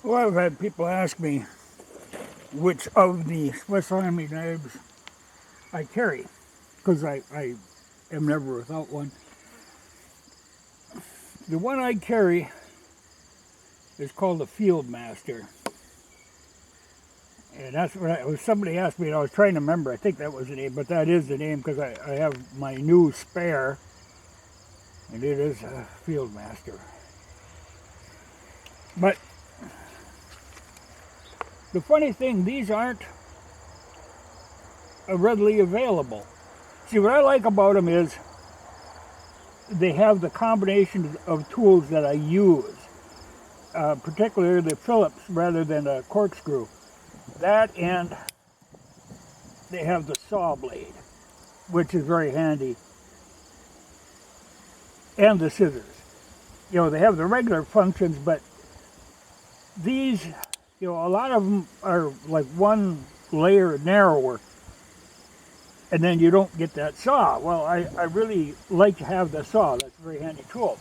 Well, I've had people ask me which of the Swiss Army knives I carry, because I am never without one. The one I carry is called the Fieldmaster. And that's what somebody asked me, and I was trying to remember. I think that was the name, but that is the name because I have my new spare, and it is a Fieldmaster. But the funny thing, these aren't readily available. See, what I like about them is they have the combination of tools that I use, particularly the Phillips rather than a corkscrew. That, and they have the saw blade, which is very handy, and the scissors. You know, they have the regular functions, but these, you know, a lot of them are like one layer narrower, and then you don't get that saw. Well, I really like to have the saw. That's a very handy tool.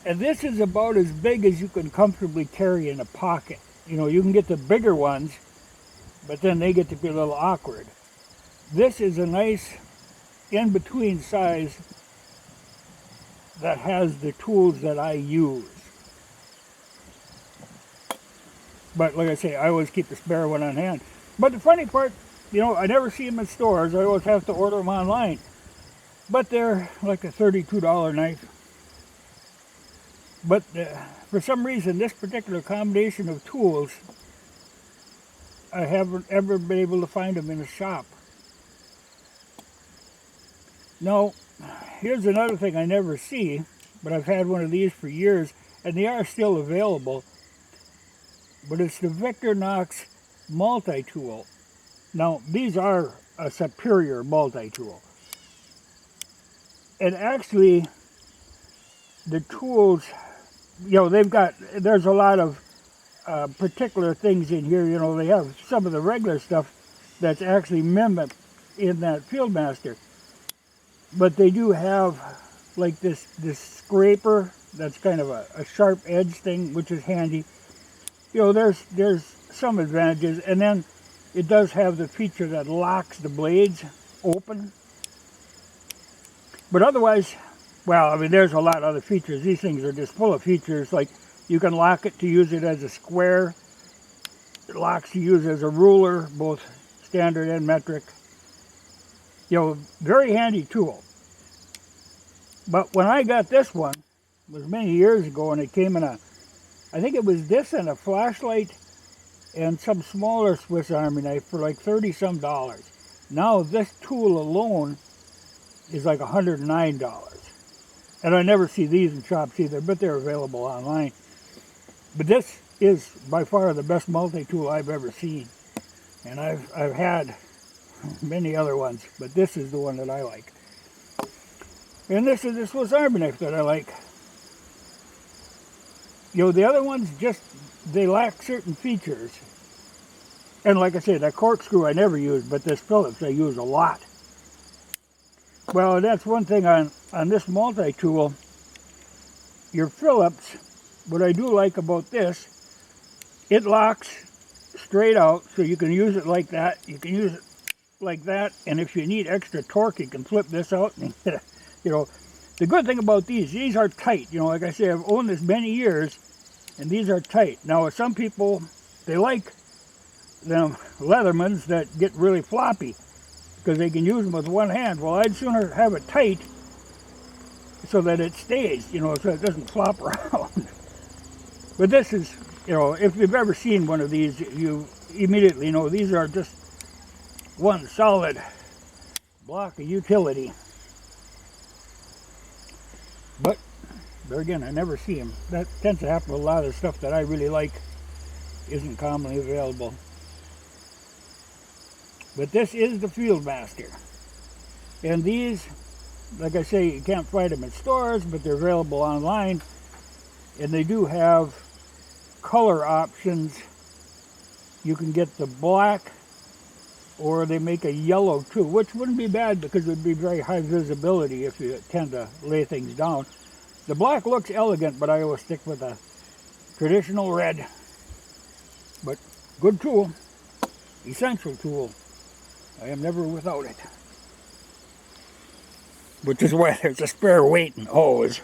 And this is about as big as you can comfortably carry in a pocket. You know, you can get the bigger ones, but then they get to be a little awkward. This is a nice in-between size that has the tools that I use. But like I say, I always keep the spare one on hand. But the funny part, you know, I never see them in stores. I always have to order them online. But they're like a $32 knife. But for some reason, this particular combination of tools, I haven't ever been able to find them in a shop. Now, here's another thing I never see, but I've had one of these for years, and they are still available. But it's the Victorinox Multi tool. Now, these are a superior multi-tool. And actually, the tools, you know, there's a lot of particular things in here. You know, they have some of the regular stuff that's actually mimicked in that Fieldmaster. But they do have like this scraper that's kind of a sharp edge thing, which is handy. You know, there's some advantages, and then it does have the feature that locks the blades open. But otherwise, well, I mean, there's a lot of other features. These things are just full of features. Like, you can lock it to use it as a square. It locks to use as a ruler, both standard and metric. You know, very handy tool. But when I got this one, it was many years ago, and it came in I think it was this and a flashlight and some smaller Swiss Army knife for like $30-some. Now this tool alone is like $109. And I never see these in shops either, but they're available online. But this is by far the best multi-tool I've ever seen. And I've had many other ones, but this is the one that I like. And this is the Swiss Army knife that I like. You know, the other ones they lack certain features. And like I said, that corkscrew I never use, but this Phillips I use a lot. Well, that's one thing on this multi-tool. Your Phillips, what I do like about this, it locks straight out, so you can use it like that. You can use it like that, and if you need extra torque, you can flip this out and get you know. The good thing about these are tight. You know, like I say, I've owned this many years, and these are tight. Now, some people, they like them Leathermans that get really floppy because they can use them with one hand. Well, I'd sooner have it tight so that it stays, you know, so it doesn't flop around. But this is, you know, if you've ever seen one of these, you immediately know these are just one solid block of utility. But there again, I never see them. That tends to happen with a lot of stuff that I really like isn't commonly available. But this is the Fieldmaster. And these, like I say, you can't find them in stores, but they're available online. And they do have color options. You can get the black, or they make a yellow too, which wouldn't be bad because it would be very high visibility if you tend to lay things down. The black looks elegant, but I always stick with Traditional red. But good tool. Essential tool. I am never without it. Which is why there's a spare weight and hose.